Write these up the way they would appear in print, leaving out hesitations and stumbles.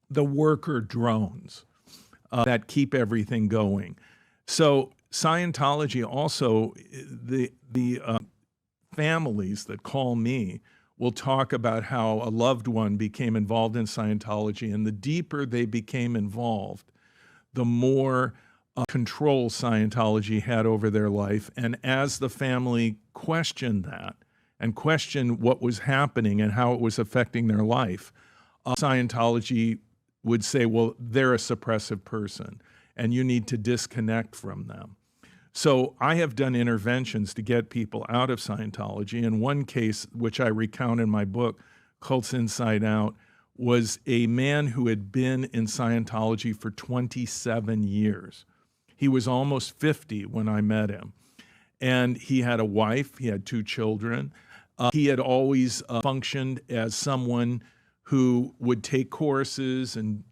the worker drones that keep everything going. So Scientology also, the families that call me will talk about how a loved one became involved in Scientology, and the deeper they became involved, the more control Scientology had over their life. And as the family questioned that and questioned what was happening and how it was affecting their life, Scientology would say, well, they're a suppressive person and you need to disconnect from them. So I have done interventions to get people out of Scientology. And one case, which I recount in my book, Cults Inside Out, was a man who had been in Scientology for 27 years. He was almost 50 when I met him. And he had a wife, he had 2 children. He had always functioned as someone who would take courses and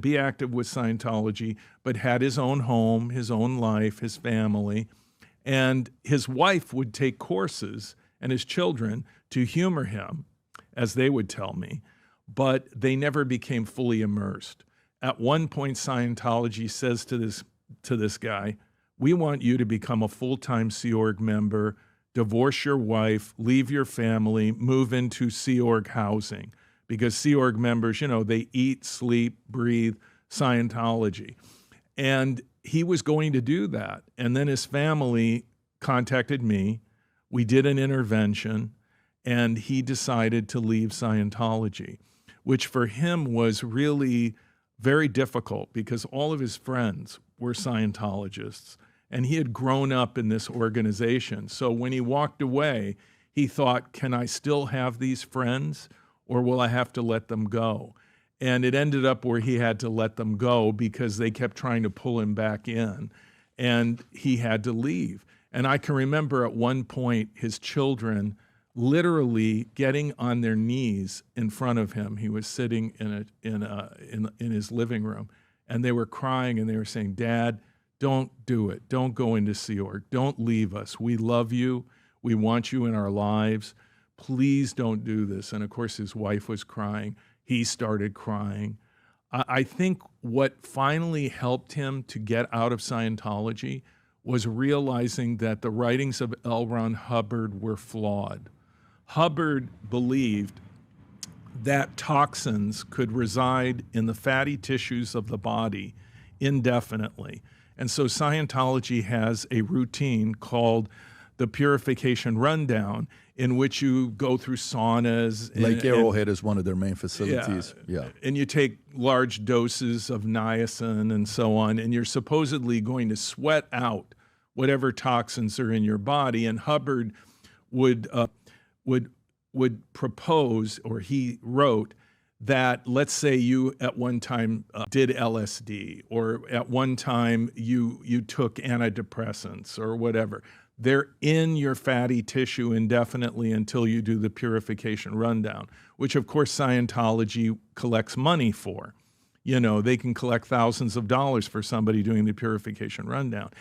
be active with Scientology, but had his own home, his own life, his family. And his wife would take courses and his children to humor him, as they would tell me, but they never became fully immersed. At one point, Scientology says to this guy, we want you to become a full-time Sea Org member, divorce your wife, leave your family, move into Sea Org housing. Because Sea Org members, they eat, sleep, breathe Scientology. And he was going to do that. And then his family contacted me. We did an intervention, and he decided to leave Scientology, which for him was really very difficult because all of his friends were Scientologists, and he had grown up in this organization. So when he walked away, he thought, can I still have these friends? Or will I have to let them go? And it ended up where he had to let them go because they kept trying to pull him back in, and he had to leave. And I can remember at one point his children literally getting on their knees in front of him. He was sitting in his living room, and they were crying and they were saying, Dad, don't do it. Don't go into Sea Org. Don't leave us. We love you. We want you in our lives. Please don't do this. And of course, his wife was crying. He started crying. I think what finally helped him to get out of Scientology was realizing that the writings of L. Ron Hubbard were flawed. Hubbard believed that toxins could reside in the fatty tissues of the body indefinitely. And so Scientology has a routine called the purification rundown, in which you go through saunas. Lake Arrowhead is one of their main facilities. Yeah. And you take large doses of niacin and so on, and you're supposedly going to sweat out whatever toxins are in your body. And Hubbard would propose, or he wrote, that let's say you at one time did LSD, or at one time you took antidepressants or whatever. They're in your fatty tissue indefinitely until you do the purification rundown, which of course Scientology collects money for. They can collect thousands of dollars for somebody doing the purification rundown.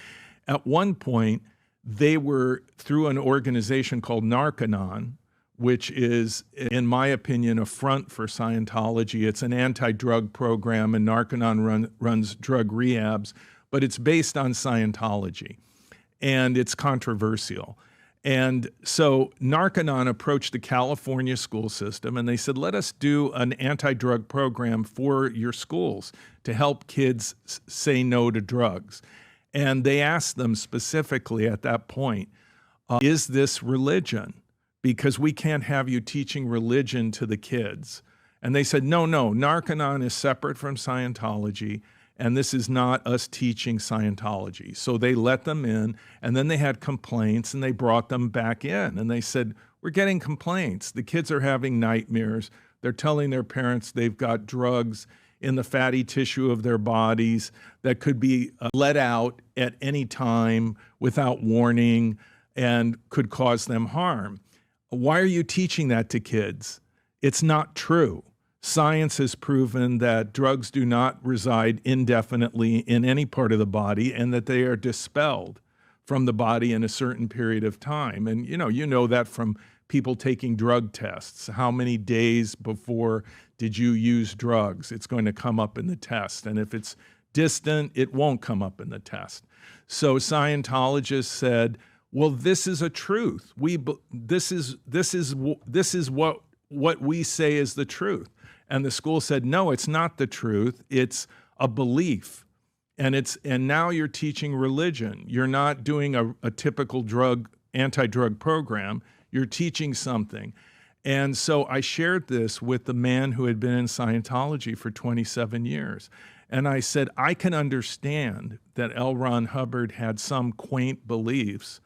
At one point, they were through an organization called Narconon, which is, in my opinion, a front for Scientology. It's an anti-drug program, and Narconon runs drug rehabs, but it's based on Scientology. And it's controversial. And so Narconon approached the California school system, and they said, let us do an anti-drug program for your schools to help kids say no to drugs. And they asked them specifically at that point, is this religion? Because we can't have you teaching religion to the kids. And they said, no, Narconon is separate from Scientology, and this is not us teaching Scientology. So they let them in, and then they had complaints, and they brought them back in. And they said, we're getting complaints. The kids are having nightmares. They're telling their parents they've got drugs in the fatty tissue of their bodies that could be let out at any time without warning and could cause them harm. Why are you teaching that to kids? It's not true. Science has proven that drugs do not reside indefinitely in any part of the body, and that they are dispelled from the body in a certain period of time. And you know that from people taking drug tests. How many days before did you use drugs? It's going to come up in the test. And if it's distant, it won't come up in the test. So Scientologists said, well, this is a truth. This is what we say is the truth. And the school said, no, it's not the truth. It's a belief. And now you're teaching religion. You're not doing a typical anti-drug program. You're teaching something. And so I shared this with the man who had been in Scientology for 27 years. And I said, I can understand that L. Ron Hubbard had some quaint beliefs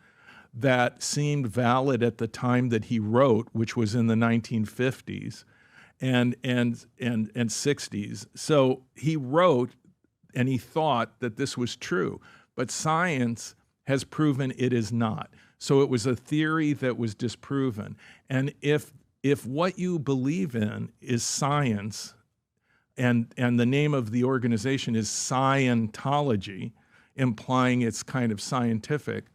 that seemed valid at the time that he wrote, which was in the 1950s and 60s. So he wrote and he thought that this was true, but science has proven it is not. So it was a theory that was disproven. And if what you believe in is science, and the name of the organization is Scientology, implying it's kind of scientific,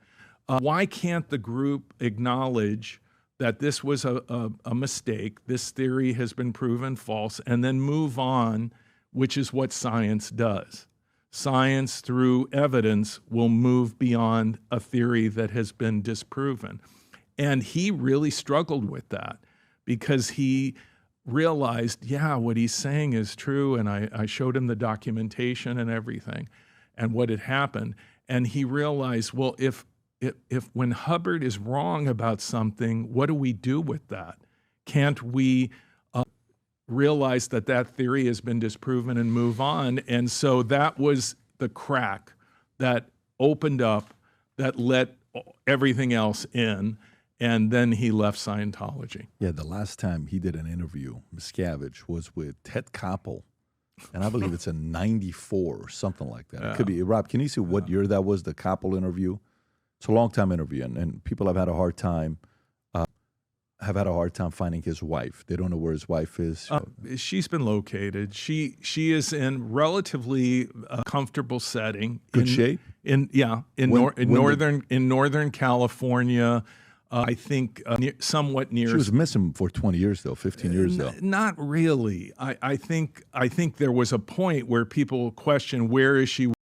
why can't the group acknowledge that this was a mistake, this theory has been proven false, and then move on, which is what science does. Science, through evidence, will move beyond a theory that has been disproven. And he really struggled with that because he realized, yeah, what he's saying is true, and I showed him the documentation and everything and what had happened. And he realized, well, if when Hubbard is wrong about something, what do we do with that? Can't we realize that theory has been disproven and move on? And so that was the crack that opened up, that let everything else in, and then he left Scientology. Yeah, the last time he did an interview, Miscavige, was with Ted Koppel, and I believe it's in '94 or something like that. It could be. Rob, can you see what year that was, the Koppel interview? It's a long-time interview, and people have had a hard time finding his wife. They don't know where his wife is. She's been located. She is in relatively comfortable setting. Good shape? In Northern California. I think somewhat near. She was missing for 20 years, though, 15 years, though. Not really. I think there was a point where people questioned, where is she?